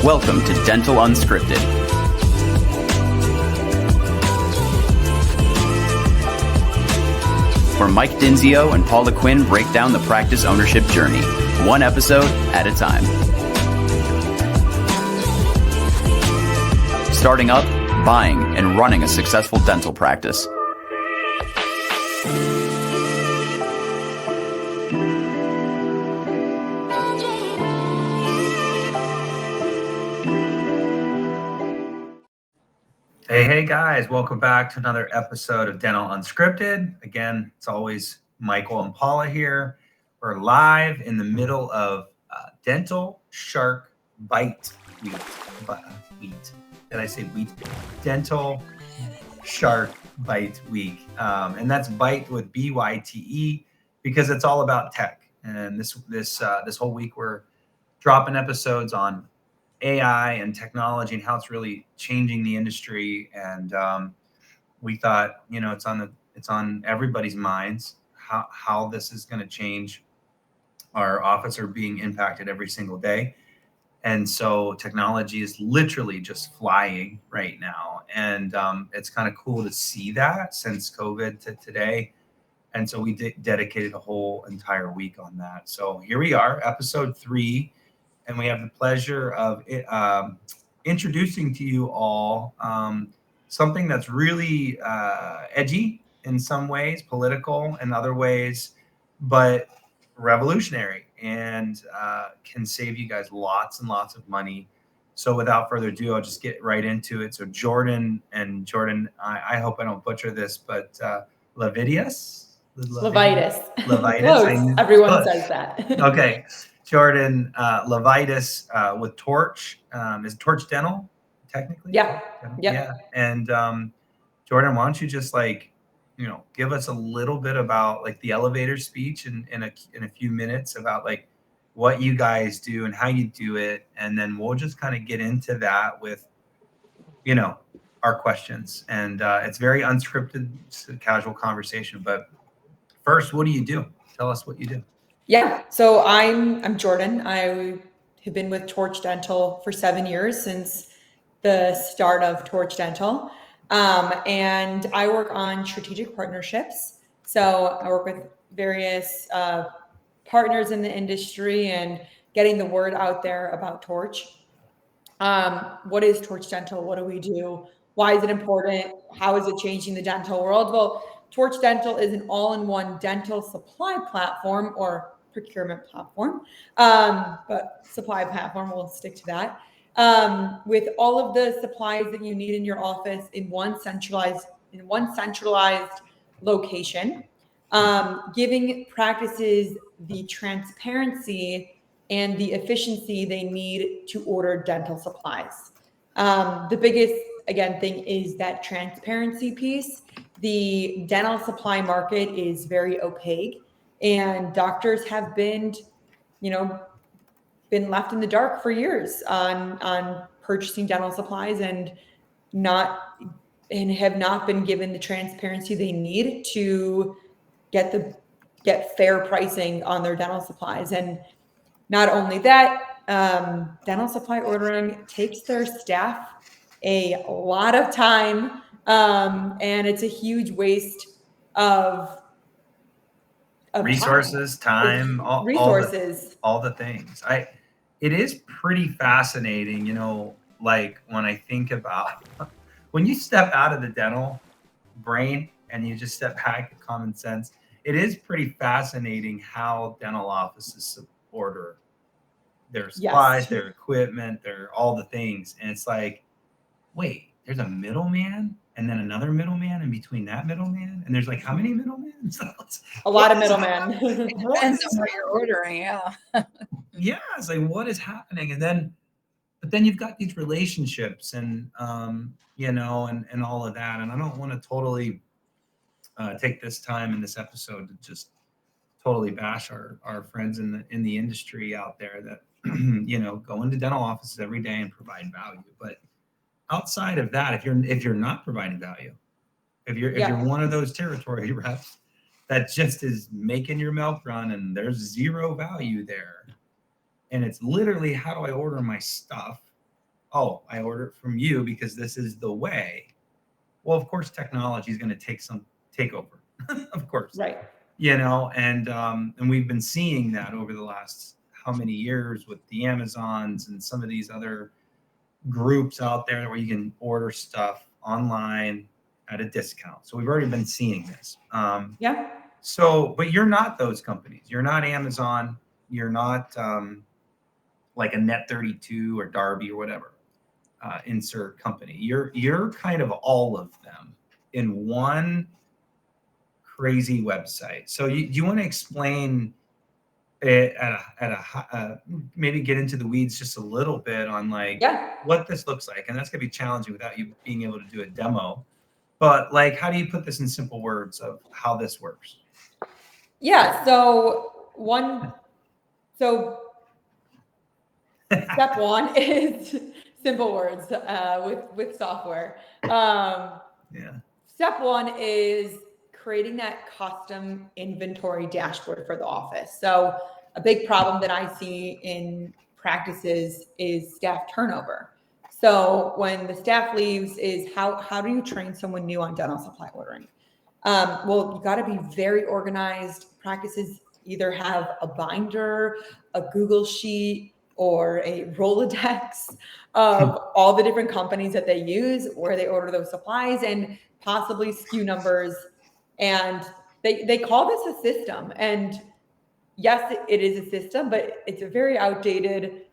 Welcome to Dental Unscripted, where Mike Dinzio and Paula Quinn break down the practice ownership journey, one episode at a time. Starting up, buying, and running a successful dental practice. Hey guys, welcome back to another episode of Dental Unscripted. Again, it's always Michael and Paula here. We're live in the middle of Dental Shark Byte Week. Did I say wheat? Dental Shark Byte Week. And that's Byte with B-Y-T-E because it's all about tech. And this whole week we're dropping episodes on AI and technology and how it's really changing the industry. And we thought, it's on everybody's minds how this is going to change. Our office are being impacted every single day. And so technology is literally just flying right now. And it's kind of cool to see that since COVID to today. And so we dedicated a whole entire week on that. So here we are, episode 3. And we have the pleasure of introducing to you all something that's really edgy in some ways, political in other ways, but revolutionary and can save you guys lots and lots of money. So without further ado, I'll just get right into it. So Jordyn, I hope I don't butcher this, but Levitas? Levitas. Levitas. Everyone says that. Okay. Jordyn Levitas with Torch. Is Torch Dental, technically? Yeah. Yeah. And Jordyn, why don't you just give us a little bit about the elevator speech in a few minutes about what you guys do and how you do it, and then we'll just kind of get into that with our questions. And it's very unscripted, it's a casual conversation. But first, what do you do? Tell us what you do. Yeah. So I'm Jordyn. I have been with Torch Dental for 7 years, since the start of Torch Dental. And I work on strategic partnerships. So I work with various partners in the industry and getting the word out there about Torch. What is Torch Dental? What do we do? Why is it important? How is it changing the dental world? Well, Torch Dental is an all-in-one dental supply platform, or procurement platform, but supply platform, we'll stick to that, with all of the supplies that you need in your office in one centralized location, giving practices the transparency and the efficiency they need to order dental supplies. The biggest, thing is that transparency piece. The dental supply market is very opaque, and doctors have been left in the dark for years on purchasing dental supplies and have not been given the transparency they need to get fair pricing on their dental supplies. And not only that, dental supply ordering takes their staff a lot of time, and it's a huge waste of resources, time, all the things. It is pretty fascinating, when I think about when you step out of the dental brain and you just step back to common sense, it is pretty fascinating how dental offices order their supplies, their equipment, their all the things. And it's wait, there's a middleman and then another middleman in between that middleman, and there's how many middlemen? A lot of middlemen. Depends on what you're ordering, yeah. Yeah, it's what is happening? But then you've got these relationships and and all of that. And I don't want to totally take this time in this episode to just totally bash our friends in the industry out there that go into dental offices every day and provide value. But outside of that, if you're not providing value, if you're one of those territory reps that just is making your milk run and there's zero value there, and it's literally, how do I order my stuff? oh, I order it from you because this is the way. Well, of course, technology is going to take over, of course. Right. And we've been seeing that over the last how many years with the Amazons and some of these other groups out there where you can order stuff online at a discount. So we've already been seeing this. Yeah. So, but you're not those companies. You're not Amazon. You're not like a Net32 or Darby or whatever. Insert company. You're kind of all of them in one crazy website. So do you want to explain it maybe get into the weeds just a little bit on like what this looks like? And that's gonna be challenging without you being able to do a demo. But like, how do you put this in simple words of how this works? Yeah. So step one is simple words with software. Step one is creating that custom inventory dashboard for the office. So a big problem that I see in practices is staff turnover. So when the staff leaves is how do you train someone new on dental supply ordering? Well, you got to be very organized. Practices either have a binder, a Google sheet, or a Rolodex of all the different companies that they use, where they order those supplies, and possibly SKU numbers. And they call this a system. And yes, it is a system, but it's a very outdated,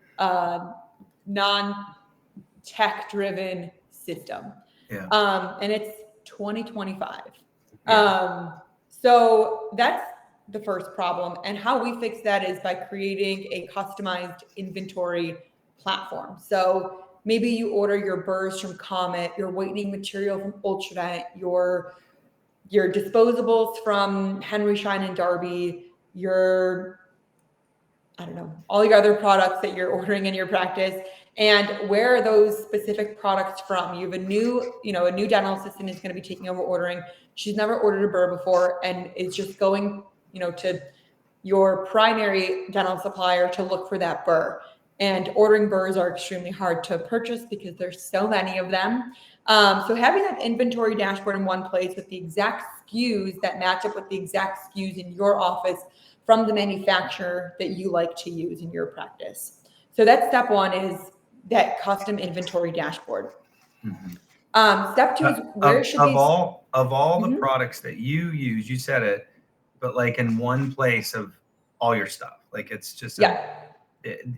non-tech driven system. And it's 2025. So that's the first problem. And how we fix that is by creating a customized inventory platform. So maybe you order your burrs from Comet, your whitening material from Ultravent, your disposables from Henry Schein and Darby, all your other products that you're ordering in your practice, and where are those specific products from? You have a new dental assistant is going to be taking over ordering. She's never ordered a burr before and is just going, to your primary dental supplier to look for that burr. And ordering burrs are extremely hard to purchase because there's so many of them. So having that inventory dashboard in one place with the exact SKUs that match up with the exact SKUs in your office from the manufacturer that you like to use in your practice. So that's step one, is that custom inventory dashboard. Step two is where should these all the products that you use, you said it, but like in one place of all your stuff. Like it's just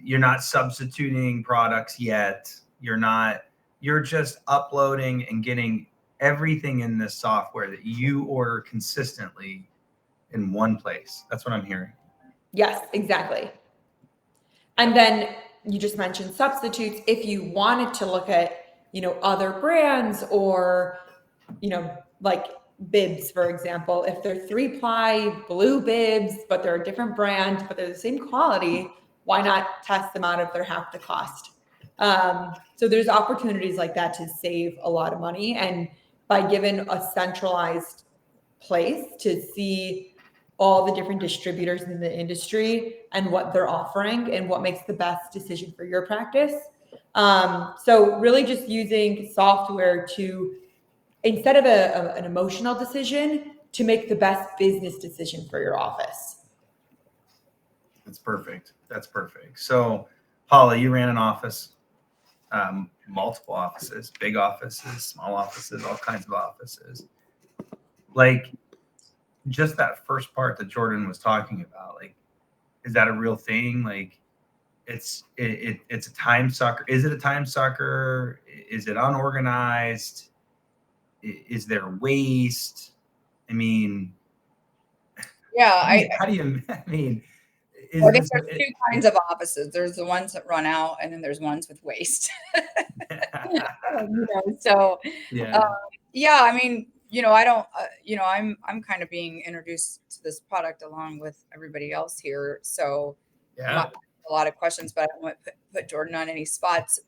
you're not substituting products yet. You're just uploading and getting everything in this software that you order consistently in one place. That's what I'm hearing. Yes, exactly. And then you just mentioned substitutes. If you wanted to look at, other brands or, like bibs, for example, if they're 3-ply blue bibs, but they're a different brand, but they're the same quality, why not test them out if they're half the cost? So there's opportunities like that to save a lot of money. And by giving a centralized place to see all the different distributors in the industry and what they're offering and what makes the best decision for your practice. So really just using software to, instead of an emotional decision, to make the best business decision for your office. That's perfect. So Paula, you ran an office, multiple offices, big offices, small offices, all kinds of offices. Like, just that first part that Jordyn was talking about, like, is that a real thing? Like, it's a time sucker. Is it a time sucker? Is it unorganized? Is there waste? I mean, I think there's two kinds of offices. There's the ones that run out, and then there's ones with waste. I don't, I'm kind of being introduced to this product along with everybody else here. So a lot of questions, but I don't want to put Jordyn on any spots.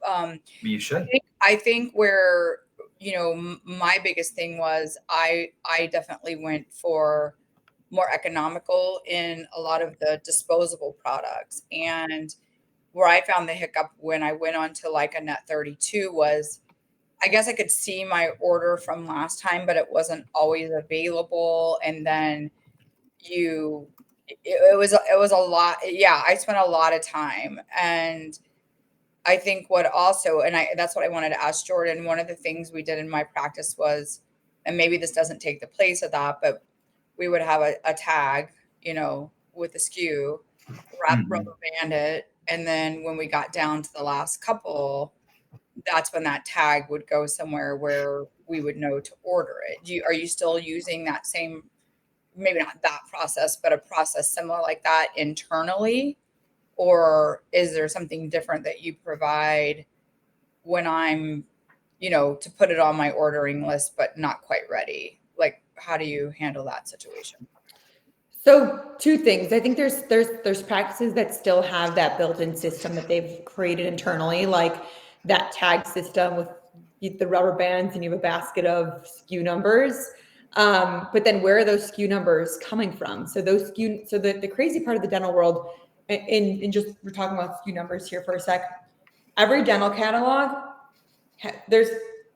You should. I think where, my biggest thing was I definitely went for more economical in a lot of the disposable products. And where I found the hiccup when I went on to like a net 32 was, I guess I could see my order from last time, but it wasn't always available. And then it was a lot. Yeah. I spent a lot of time. And I think that's what I wanted to ask Jordyn. One of the things we did in my practice was, and maybe this doesn't take the place of that, but we would have a tag, with the SKU, rubber band it. And then when we got down to the last couple, that's when that tag would go somewhere where we would know to order it. Are you still using that same, maybe not that process, but a process similar like that internally? Or is there something different that you provide when I'm, to put it on my ordering list, but not quite ready? Like, how do you handle that situation? So two things. I think there's practices that still have that built-in system that they've created internally, like that tag system with the rubber bands, and you have a basket of SKU numbers. But then where are those SKU numbers coming from? So the crazy part of the dental world, in just, we're talking about SKU numbers here for a sec. Every dental catalog, there's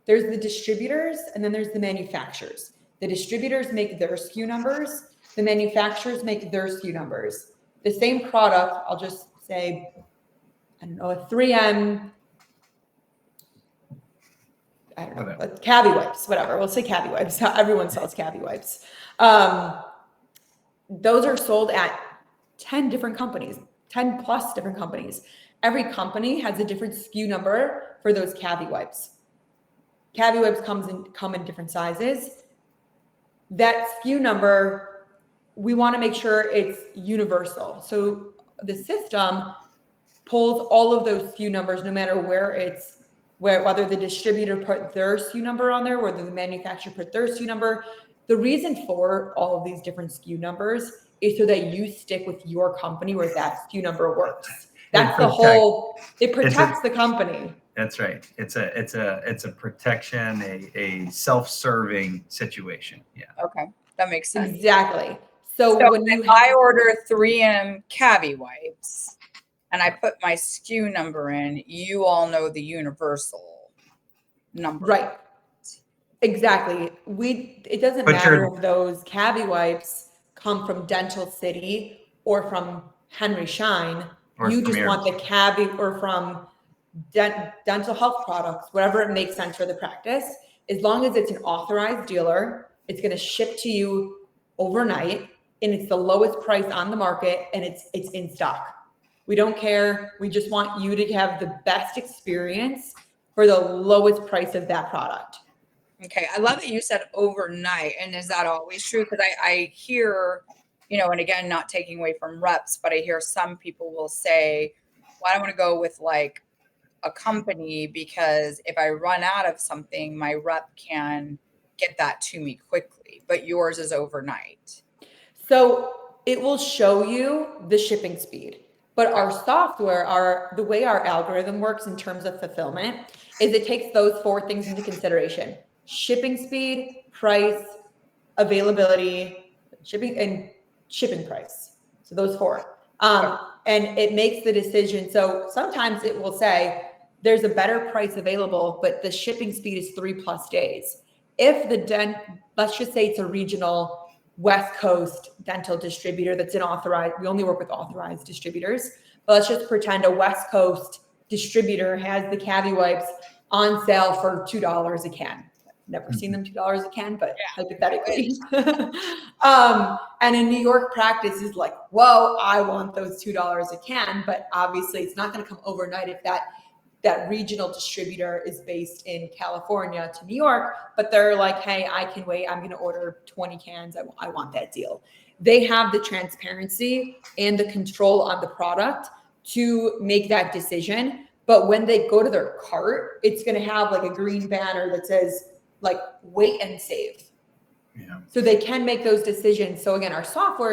the distributors, and then there's the manufacturers. The distributors make their SKU numbers. The manufacturers make their SKU numbers. The same product, I'll just say, I don't know, a 3M, I don't know, cavi wipes, whatever. We'll say cavi wipes. Everyone sells cavi wipes. Those are sold at 10 different companies, 10 plus different companies. Every company has a different SKU number for those cavi wipes. Cavi wipes come in different sizes. That SKU number, we want to make sure it's universal. So the system pulls all of those SKU numbers, no matter whether the distributor put their SKU number on there, whether the manufacturer put their SKU number. The reason for all of these different SKU numbers is so that you stick with your company where that SKU number works. That's it protects the company. That's right. It's a protection, a self-serving situation. Yeah. Okay. That makes sense. Exactly. So when I order 3M cavi wipes and I put my SKU number in, you all know the universal number. Right. Exactly. It doesn't matter if those cavi wipes come from Dental City or from Henry Schein. You just want the cavi, or from dental health products, whatever it makes sense for the practice. As long as it's an authorized dealer, it's going to ship to you overnight, and it's the lowest price on the market, and it's in stock. We don't care. We just want you to have the best experience for the lowest price of that product. Okay. I love that you said overnight. And is that always true? Because I hear, and again, not taking away from reps, but I hear some people will say, well, I want to go with like a company because if I run out of something, my rep can get that to me quickly, but yours is overnight. So it will show you the shipping speed, but our software, the way our algorithm works in terms of fulfillment is it takes those four things into consideration: shipping speed, price, availability, shipping price. So those four. And it makes the decision. So sometimes it will say there's a better price available, but the shipping speed is 3+ days. If let's just say it's a regional West Coast dental distributor that's authorized. We only work with authorized distributors, but let's just pretend a West Coast distributor has the cavi wipes on sale for $2 a can. Never seen them $2 a can, but hypothetically. And in New York, practice is like, whoa, I want those $2 a can. But obviously it's not going to come overnight if that regional distributor is based in California to New York, but they're like, hey, I can wait. I'm going to order 20 cans. I want that deal. They have the transparency and the control on the product to make that decision. But when they go to their cart, it's going to have like a green banner that says like wait and save. Yeah. So they can make those decisions. So again, our software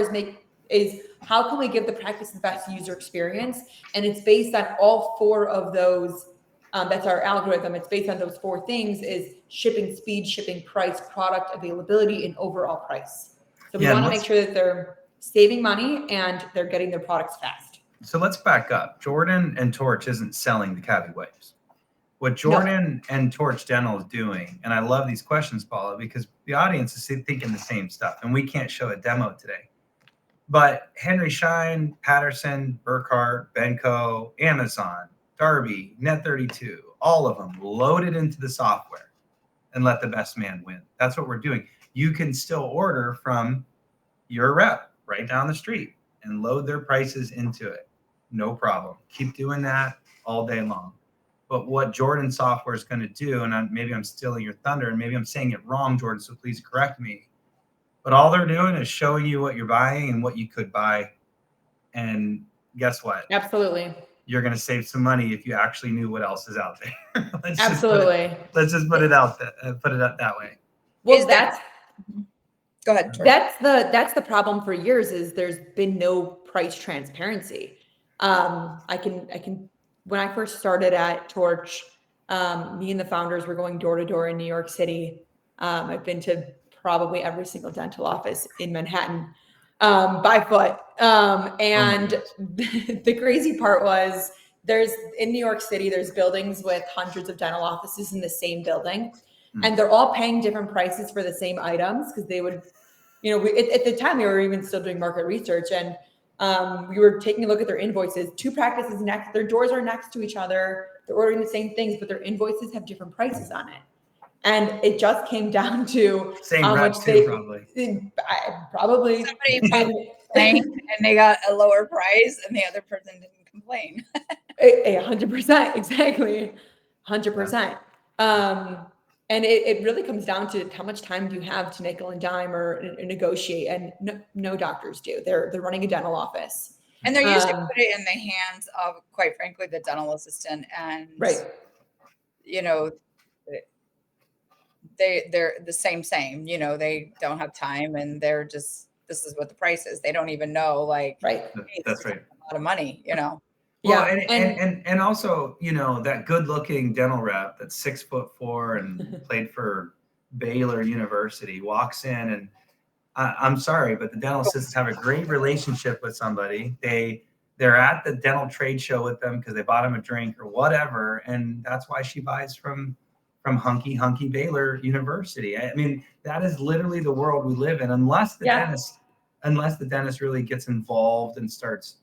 is how can we give the practice the best user experience? And it's based on all four of those. That's our algorithm. It's based on those four things: is shipping speed, shipping price, product availability, and overall price. So we want to make sure that they're saving money and they're getting their products fast. So let's back up. Jordyn and Torch isn't selling the Cavi wipes. What Jordyn and Torch Dental is doing, and I love these questions, Paula, because the audience is thinking the same stuff, and we can't show a demo today. But Henry Schein, Patterson, Burkhart, Benco, Amazon, Darby, Net32, all of them loaded into the software and let the best man win. That's what we're doing. You can still order from your rep right down the street and load their prices into it. No problem. Keep doing that all day long. But what Jordyn software is going to do, and maybe I'm stealing your thunder, and maybe I'm saying it wrong, Jordyn, so please correct me. But all they're doing is showing you what you're buying and what you could buy. And guess what? Absolutely. You're going to save some money if you actually knew what else is out there. Absolutely. Let's just put it out that way. Well, go ahead. Tori. That's the problem for years is there's been no price transparency. I can when I first started at Torch, me and the founders were going door to door in New York City. I've been to probably every single dental office in Manhattan by foot. And the crazy part was in New York City, there's buildings with hundreds of dental offices in the same building. And they're all paying different prices for the same items because they would, at the time we were even still doing market research and we were taking a look at their invoices. Two practices their doors are next to each other. They're ordering the same things, but their invoices have different prices on it. And it just came down to same how much probably. Probably. And they got a lower price and the other person didn't complain. 100%, exactly. 100%. And it really comes down to how much time do you have to nickel and dime or negotiate. And no doctors do. They're running a dental office. And they're usually put it in the hands of, quite frankly, the dental assistant. And, they're the same, they don't have time and they're just, this is what the price is. They don't even know, hey, that's right. A lot of money, Well, and also, that good looking dental rep that's 6'4" and played for Baylor University walks in and I'm sorry, but the dental assistants have a great relationship with somebody. They're at the dental trade show with them because they bought them a drink or whatever. And that's why she buys from hunky Baylor University. I mean, that is literally the world we live in, unless the dentist really gets involved and starts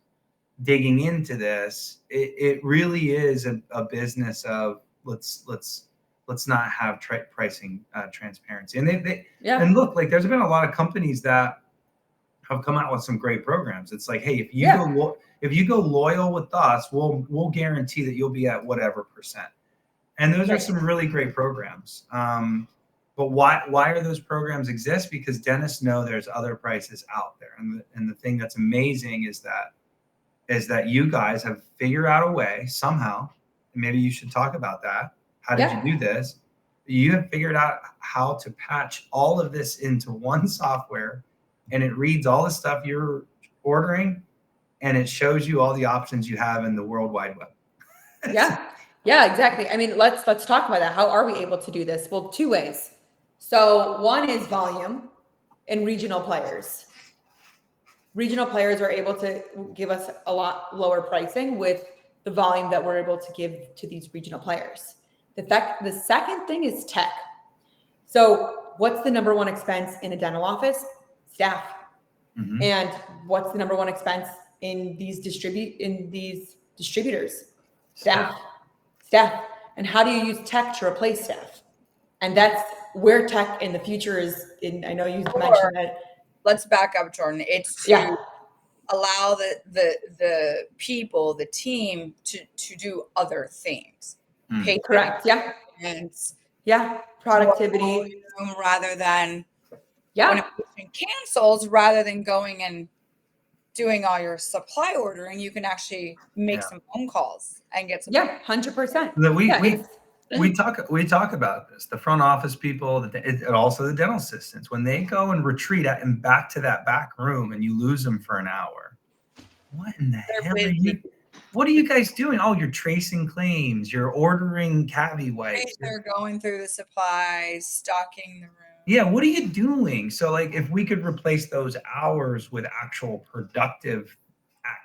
digging into this. It really is a business of let's not have pricing transparency. And and look, there's been a lot of companies that have come out with some great programs. It's like, hey, if you go loyal with us, we'll guarantee that you'll be at whatever percent. And those are some really great programs. But why are those programs exist? Because dentists know there's other prices out there. And the thing that's amazing is that you guys have figured out a way somehow, and maybe you should talk about that. How did you do this? You have figured out how to patch all of this into one software, and it reads all the stuff you're ordering, and it shows you all the options you have in the World Wide Web. Yeah, exactly. I mean, let's talk about that. How are we able to do this? Well, two ways. So one is volume and regional players. Regional players are able to give us a lot lower pricing with the volume that we're able to give to these regional players. The second thing is tech. So what's the number one expense in a dental office? Staff. Mm-hmm. And what's the number one expense in these distributors? Staff. And how do you use tech to replace staff? And that's where tech in the future is. I know you mentioned that. Let's back up, Jordyn. It's to allow the people, the team to do other things. Correct. Yeah. And productivity rather than when a patient cancels, rather than going and doing all your supply ordering, you can actually make some phone calls and get some. 100%. We talk about this. The front office people, and also the dental assistants, when they go and retreat and back to that back room, and you lose them for an hour. What in the hell are you? What are you guys doing? Oh, you're tracing claims. You're ordering Cavi wipes. They're going through the supplies, stocking the room. Yeah, what are you doing? So, if we could replace those hours with actual productive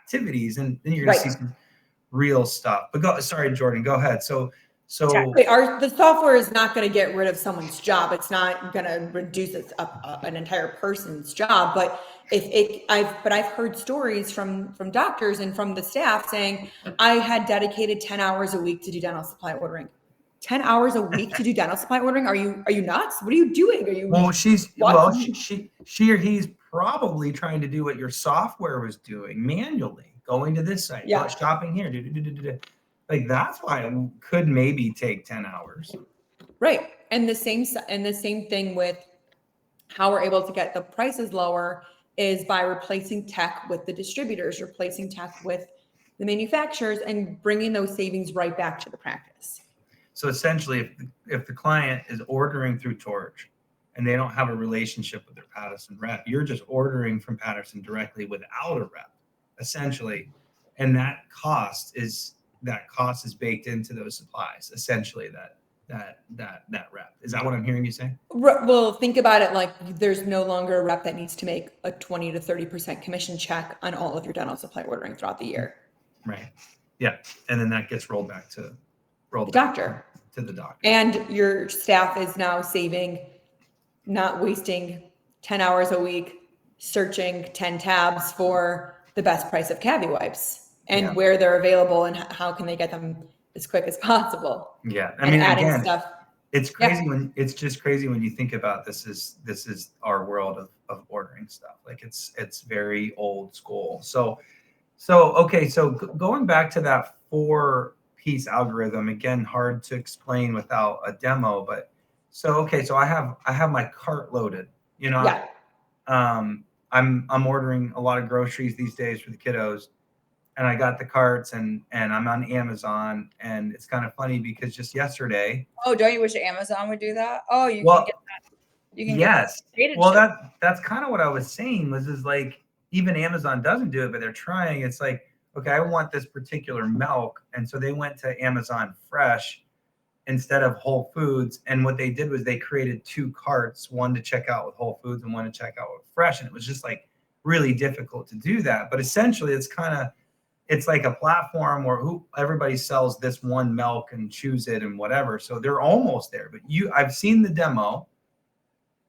activities, and then you're going to see some real stuff. But sorry, Jordyn, go ahead. So the software is not going to get rid of someone's job. It's not going to reduce an entire person's job. But I've heard stories from doctors and from the staff saying, I had dedicated 10 hours a week to do dental supply ordering. 10 hours a week to do dental supply ordering? Are you nuts? What are you doing? She or he's probably trying to do what your software was doing manually, going to this site, shopping here, like that's why it could maybe take 10 hours. Right. And the same thing with how we're able to get the prices lower is by replacing tech with the distributors, replacing tech with the manufacturers, and bringing those savings right back to the practice. So essentially, if the client is ordering through Torch and they don't have a relationship with their Patterson rep, you're just ordering from Patterson directly without a rep, essentially. And that cost is baked into those supplies, essentially, that rep. Is that what I'm hearing you say? Well, think about it like there's no longer a rep that needs to make a 20 to 30% commission check on all of your dental supply ordering throughout the year. Right. Yeah. And then that gets rolled back to the doctor. And your staff is now not wasting 10 hours a week searching 10 tabs for the best price of cavi wipes and where they're available and how can they get them as quick as possible. Yeah. I mean, again, stuff. It's crazy it's just crazy when you think about this is our world of ordering stuff. Like it's very old school. So going back to that 4-piece algorithm, again, hard to explain without a demo, but so I have my cart loaded, I'm ordering a lot of groceries these days for the kiddos, and I got the carts and I'm on Amazon, and it's kind of funny because just yesterday. Oh, don't you wish Amazon would do that? Oh, can get that. You can yes. That's kind of what I was saying is like, even Amazon doesn't do it, but they're trying. It's like, okay, I want this particular milk. And so they went to Amazon Fresh instead of Whole Foods. And what they did was they created 2 carts, one to check out with Whole Foods and one to check out with Fresh. And it was just like really difficult to do that. But essentially it's like a platform where everybody sells this one milk and choose it and whatever. So they're almost there. But I've seen the demo,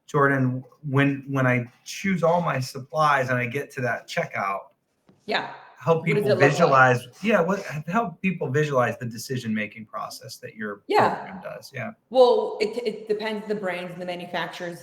Jordyn, when I choose all my supplies and I get to that checkout. Yeah. Help people visualize. Like? Help people visualize the decision-making process that your program does. Yeah. Well, it depends. The brands and the manufacturers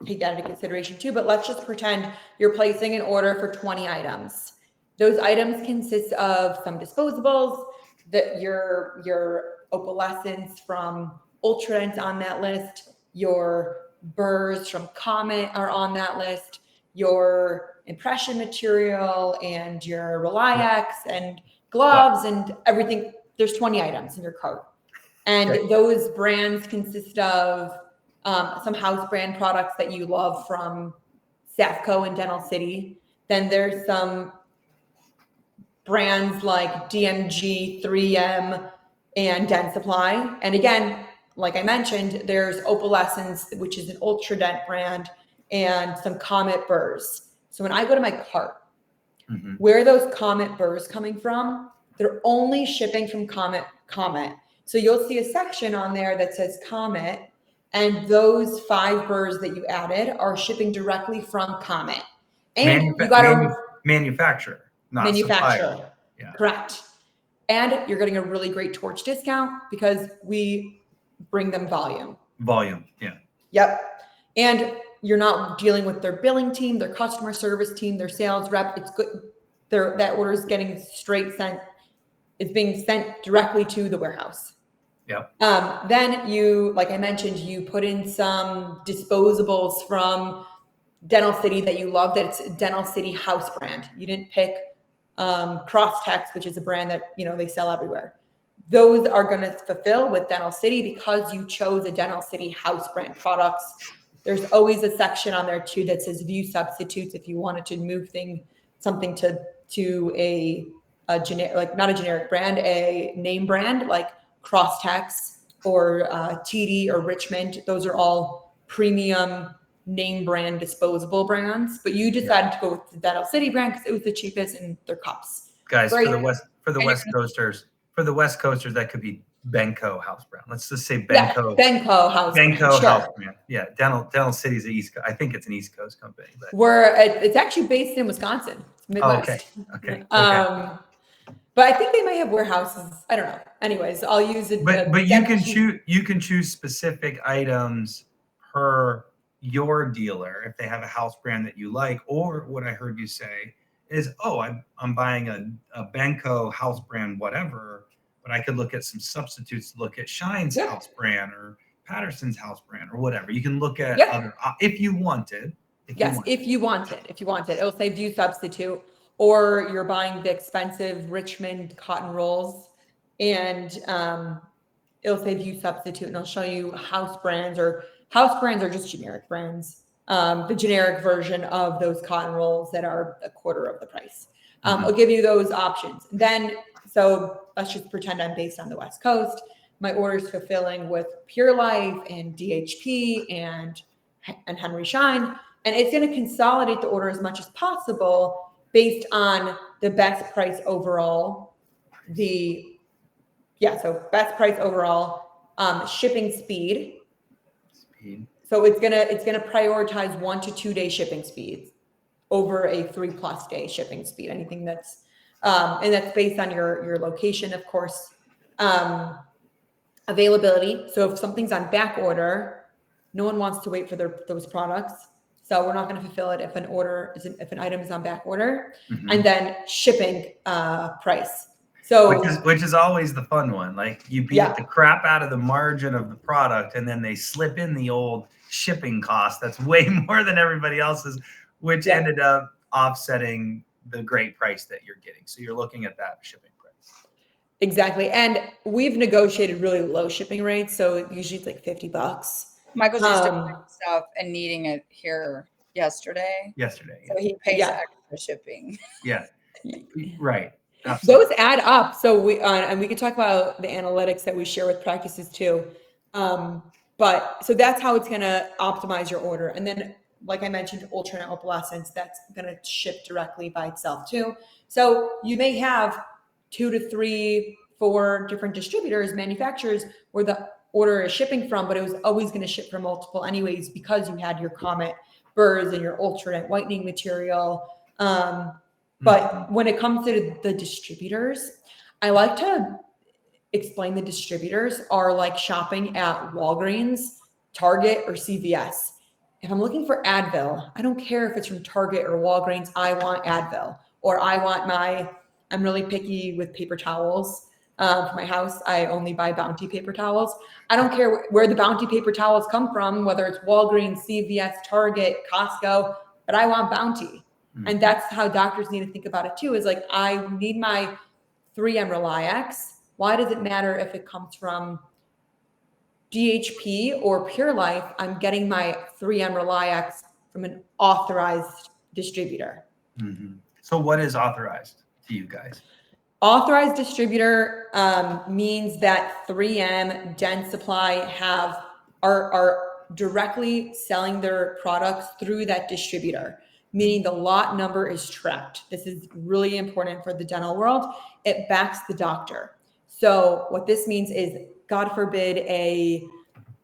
take that into consideration too. But let's just pretend you're placing an order for 20 items. Those items consist of some disposables, your opalescents from Ultradent on that list, your burrs from Comet are on that list, your impression material and your Reliax and gloves and everything. There's 20 items in your cart. And those brands consist of some house brand products that you love from Safco and Dental City. Then there's some brands like DMG, 3M, and Dent Supply. And again, like I mentioned, there's Opalescence, which is an Ultradent brand, and some Comet burrs. So when I go to my cart, where are those Comet burrs coming from? They're only shipping from Comet. So you'll see a section on there that says Comet, and those 5 burrs that you added are shipping directly from Comet. And you got to manufacturer. Manufacturer. Yeah. Correct. And you're getting a really great Torch discount because we bring them volume. Yeah. Yep. And you're not dealing with their billing team, their customer service team, their sales rep. It's good. That order is getting it's being sent directly to the warehouse. Yep. Then you, like I mentioned, you put in some disposables from Dental City that you love, that's Dental City house brand. You didn't pick Crosstex, which is a brand that they sell everywhere. Those are going to fulfill with Dental City because you chose a Dental City house brand products. There's always a section on there too that says view substitutes if you wanted to move something to a generic, like not a generic brand, a name brand like Crosstex or TD or Richmond. Those are all premium name brand disposable brands, but you decided to go with the Dental City brand because it was the cheapest and their cups. Guys, Great. for the West Coasters, that could be Benco house brand. Let's just say Benco. Yeah, Benco house brand. Benco Sure. house brand. Yeah, Dental City's the East Coast. I think it's an East Coast company, but it's actually based in Wisconsin. It's Midwest. Okay. But I think they might have warehouses. I don't know. Anyways, I'll use it. But you can choose specific items per your dealer if they have a house brand that you like, or what I heard you say is, I'm buying a Benco house brand, whatever, but I could look at some substitutes, look at Shine's house brand or Patterson's house brand or whatever. You can look at other, if you wanted. If you wanted, it'll say view substitute, or you're buying the expensive Richmond cotton rolls and it'll say view substitute, and it'll show you house brands are just generic brands. The generic version of those cotton rolls that are a quarter of the price. It'll give you those options. Then, so let's just pretend I'm based on the West Coast. My order is fulfilling with Pure Life and DHP and Henry Schein, and it's going to consolidate the order as much as possible based on the best price overall. Best price overall, shipping speed. So it's gonna prioritize 1 to 2 day shipping speeds over a 3+ day shipping speed. Anything that's and that's based on your location, of course. Availability. So if something's on back order, no one wants to wait for those products. So we're not going to fulfill it if an item is on back order. And then shipping price. So which is always the fun one. Like you beat the crap out of the margin of the product, and then they slip in the old shipping cost that's way more than everybody else's, which ended up offsetting the great price that you're getting. So you're looking at that shipping price. Exactly. And we've negotiated really low shipping rates. So usually it's like $50. Michael's just doing stuff and needing it here yesterday. So he pays extra shipping. Yeah. Right. Absolutely. Those add up. So and we can talk about the analytics that we share with practices too. But so that's how it's going to optimize your order. And then, like I mentioned, alternate obsolescence, that's going to ship directly by itself too. So you may have 2 to 3, 4 different distributors, manufacturers, where the order is shipping from, but it was always going to ship from multiple anyways, because you had your Comet burrs and your alternate whitening material. But when it comes to the distributors, I like to explain the distributors are like shopping at Walgreens, Target, or CVS. If I'm looking for Advil, I don't care if it's from Target or Walgreens, I want Advil. Or I'm really picky with paper towels. For my house, I only buy Bounty paper towels. I don't care where the Bounty paper towels come from, whether it's Walgreens, CVS, Target, Costco, but I want Bounty. And that's how doctors need to think about it too, is like, I need my 3M Reliax. Why does it matter if it comes from DHP or Pure Life? I'm getting my 3M Reliax from an authorized distributor. So what is authorized to you guys? Authorized distributor means that 3M, Dentsply are directly selling their products through that distributor, meaning the lot number is tracked. This is really important for the dental world. It backs the doctor. So what this means is, God forbid a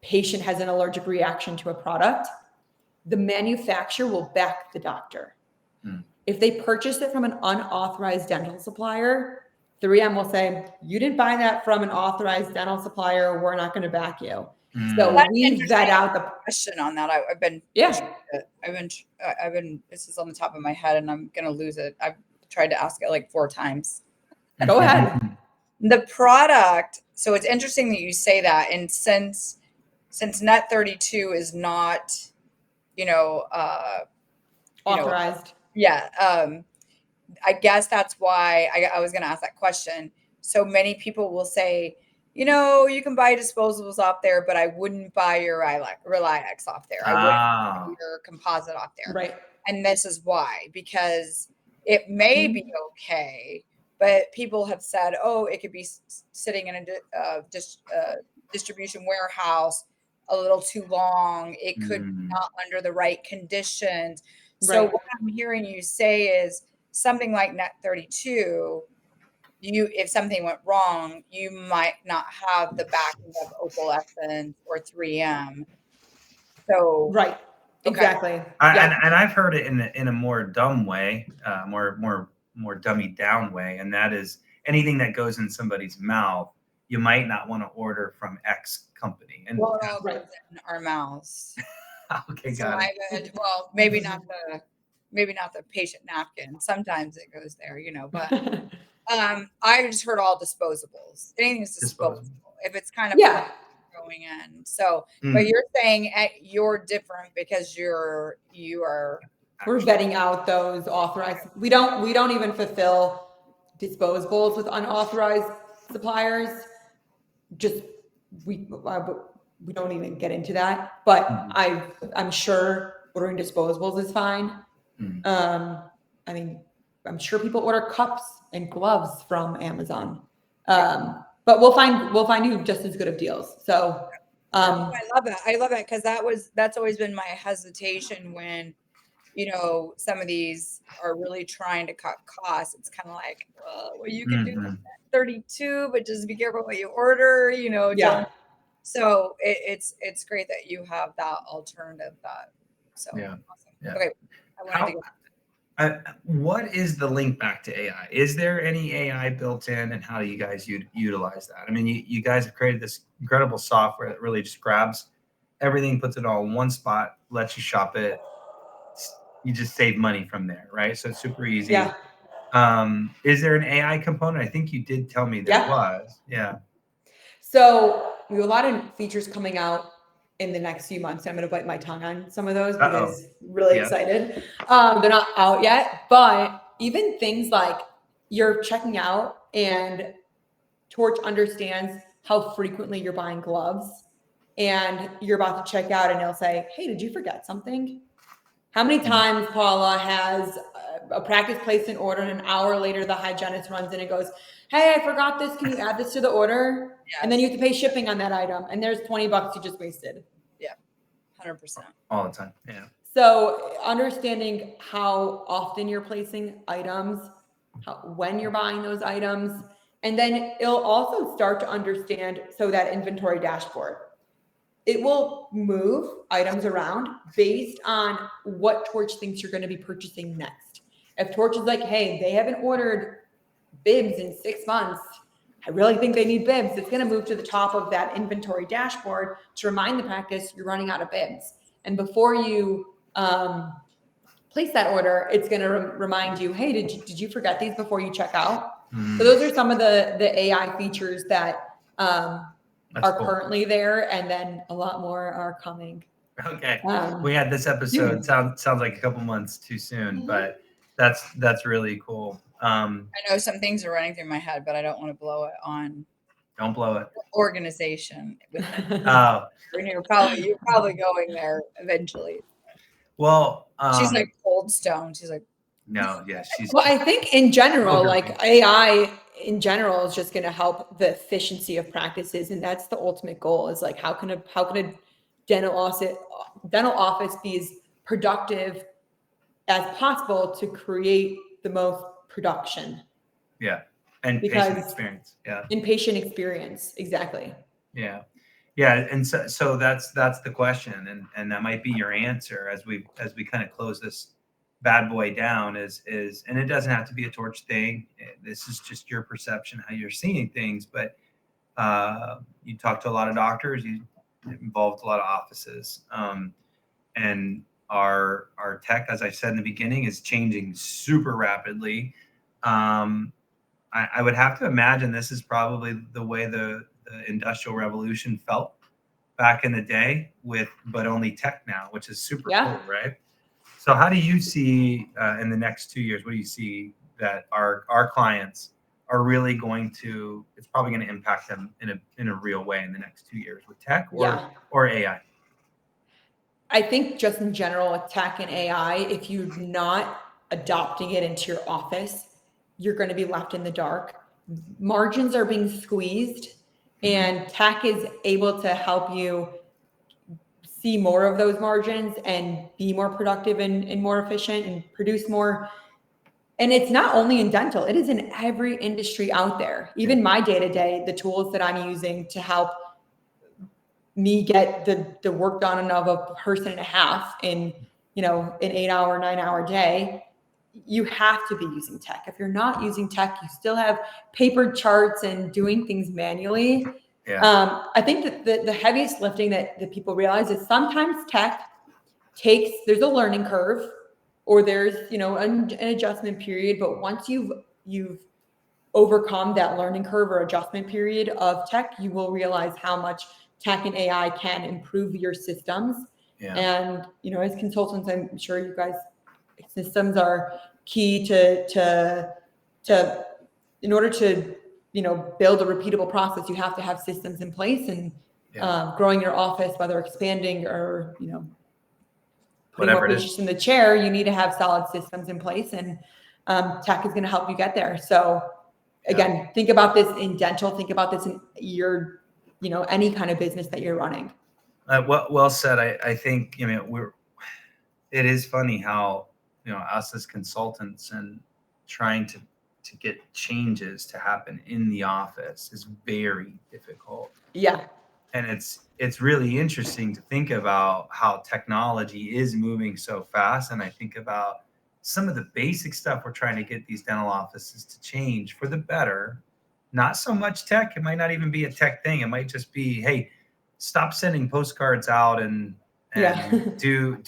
patient has an allergic reaction to a product, the manufacturer will back the doctor. If they purchase it from an unauthorized dental supplier, 3M will say, you didn't buy that from an authorized dental supplier, we're not going to back you. So we vet out the question on that. I've been, this is on the top of my head and I'm going to lose it. I've tried to ask it like 4 times. Go ahead. The product. So it's interesting that you say that. And since Net 32 is not, authorized. I guess that's why I was going to ask that question. So many people will say, you can buy disposables off there, but I wouldn't buy your Reliax off there. I wouldn't buy your composite off there. Right. And this is why, because it may be okay, but people have said, it could be sitting in a distribution warehouse a little too long. It could be not under the right conditions. So what I'm hearing you say is something like Net 32, if something went wrong, you might not have the backing of opalescence or 3M. So Right. Exactly. And I've heard it in a more dumb way, more dummied down way, and that is anything that goes in somebody's mouth, you might not want to order from X company. And well, it all goes in our mouths. Okay, got it. Well, maybe not the patient napkin. Sometimes it goes there, but I just heard all disposables. Anything's disposable. If it's kind of going in. So, but you're saying you're different because you are we're vetting out those authorized. We don't even fulfill disposables with unauthorized suppliers. Just we don't even get into that. But I'm sure ordering disposables is fine. I mean, I'm sure people order cups and gloves from Amazon. But we'll find you just as good of deals. So I love that. I love that because that's always been my hesitation when, some of these are really trying to cut costs. It's kind of like, well, you can do 32, but just be careful what you order, So it's great that you have that alternative. So awesome. Okay. I wanted to go. What is the link back to AI? Is there any AI built in, and how do you guys utilize that? I mean, you guys have created this incredible software that really just grabs everything, puts it all in one spot, lets you shop it. You just save money from there, right? So it's super easy. Yeah. Is there an AI component? I think you did tell me there was. Yeah. So we have a lot of features coming out in the next few months. I'm going to bite my tongue on some of those because really excited. They're not out yet, but even things like you're checking out and Torch understands how frequently you're buying gloves, and you're about to check out and it'll say, hey, did you forget something? How many times Paula has a practice placed an order and an hour later the hygienist runs in and goes, hey, I forgot this. Can you add this to the order? Yes. And then you have to pay shipping on that item. And there's $20 you just wasted. Yeah, 100%. All the time. Yeah. So understanding how often you're placing items, when you're buying those items, and then it'll also start to understand, so that inventory dashboard. It will move items around based on what Torch thinks you're going to be purchasing next. If Torch is like, hey, they haven't ordered bibs in 6 months, I really think they need bibs, it's going to move to the top of that inventory dashboard to remind the practice you're running out of bibs. And before you place that order, it's going to remind you, hey, did you forget these before you check out? So those are some of the AI features that are currently there, and then a lot more are coming. Okay. We had this episode. Sounds like a couple months too soon, but that's really cool. I know some things are running through my head, but I don't want to blow it on. Don't blow it. Organization. Oh. You're probably going there eventually. Well, she's like cold stone. She's like, no, yes, she's. Well, I think in general, like AI in general is just going to help the efficiency of practices, and that's the ultimate goal. Is like how can a dental office be as productive as possible to create the most production? Yeah, and patient experience. Yeah, in patient experience, exactly. Yeah, and so that's the question, and that might be your answer as we kind of close this bad boy down is, and it doesn't have to be a Torch thing. This is just your perception, how you're seeing things. But you talk to a lot of doctors, you involved a lot of offices, and our tech, as I said in the beginning, is changing super rapidly. I would have to imagine this is probably the way the Industrial Revolution felt back in the day, but only tech now, which is super cool, right? So how do you see in the next 2 years, what do you see that our clients are really going to, it's probably going to impact them in a real way in the next 2 years with tech or AI? I think just in general with tech and AI, if you're not adopting it into your office, you're going to be left in the dark. Margins are being squeezed, and tech is able to help you see more of those margins and be more productive and more efficient and produce more. And it's not only in dental, it is in every industry out there. Even my day-to-day, the tools that I'm using to help me get the work done of a person and a half in, an 8-hour, 9-hour day, you have to be using tech. If you're not using tech, you still have paper charts and doing things manually. Yeah. I think that the heaviest lifting that people realize is sometimes tech there's a learning curve, or there's, an adjustment period. But once you've overcome that learning curve or adjustment period of tech, you will realize how much tech and AI can improve your systems. Yeah. And, as consultants, I'm sure you guys, systems are key to in order to, build a repeatable process, you have to have systems in place. And growing your office, whether expanding or, putting more patients in the chair, you need to have solid systems in place, and tech is going to help you get there. So again, think about this in dental, think about this in your, any kind of business that you're running. Well said. I think, it is funny how, us as consultants and trying to get changes to happen in the office is very difficult. Yeah. And it's really interesting to think about how technology is moving so fast. And I think about some of the basic stuff we're trying to get these dental offices to change for the better. Not so much tech. It might not even be a tech thing. It might just be, hey, stop sending postcards out and do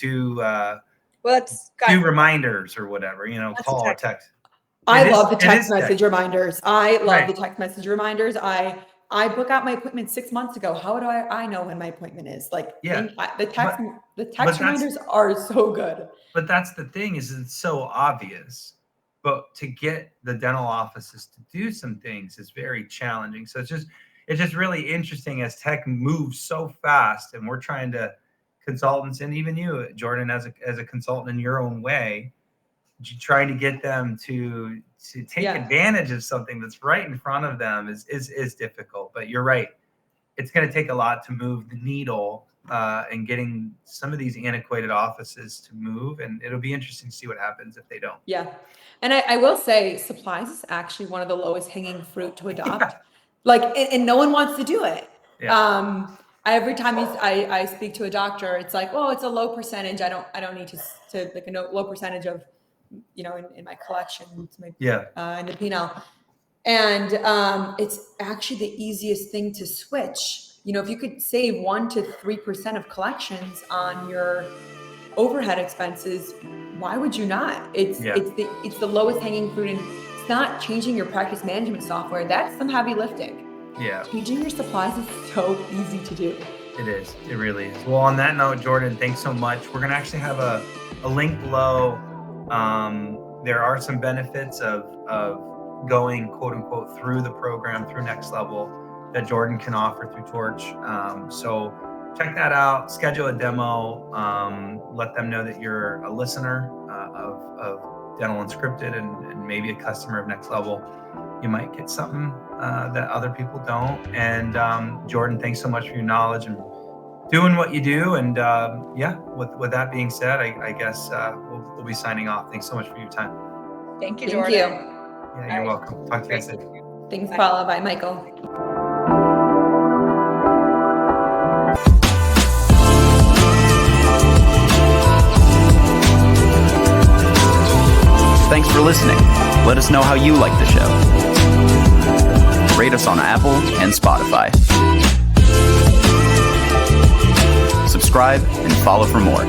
reminders or whatever, call or text. I love the text message reminders. I love the text message reminders. I book out my appointment 6 months ago. How do I know when my appointment is? The text reminders are so good. But that's the thing, is it's so obvious. But to get the dental offices to do some things is very challenging. So it's just really interesting as tech moves so fast, and we're trying to, consultants, and even you, Jordyn, as a consultant in your own way, trying to get them to take advantage of something that's right in front of them is difficult. But you're right. It's going to take a lot to move the needle and getting some of these antiquated offices to move. And it'll be interesting to see what happens if they don't. Yeah. And I will say supplies is actually one of the lowest hanging fruit to adopt. And no one wants to do it. Yeah. Every time I speak to a doctor, it's like, well, it's a low percentage. I don't need to like a low percentage of, in my collection, in the P&L. And it's actually the easiest thing to switch. If you could save 1 to 3% of collections on your overhead expenses, why would you not? It's the lowest hanging fruit, and it's not changing your practice management software. That's some heavy lifting. Yeah. Changing your supplies is so easy to do. It is. It really is. Well, on that note, Jordyn, thanks so much. We're going to actually have a link below. There are some benefits of going, quote unquote, through the program, through Next Level, that Jordyn can offer through Torch. So check that out, schedule a demo, let them know that you're a listener of Dental Unscripted and maybe a customer of Next Level. You might get something that other people don't. And Jordyn, thanks so much for your knowledge and doing what you do. And with that being said, I guess we'll be signing off. Thanks so much for your time. Thank you, Jordyn. Yeah, you're welcome. Talk to you guys soon. Thanks, Paula. Bye, Michael. Thanks for listening. Let us know how you like the show. Rate us on Apple and Spotify. Subscribe and follow for more.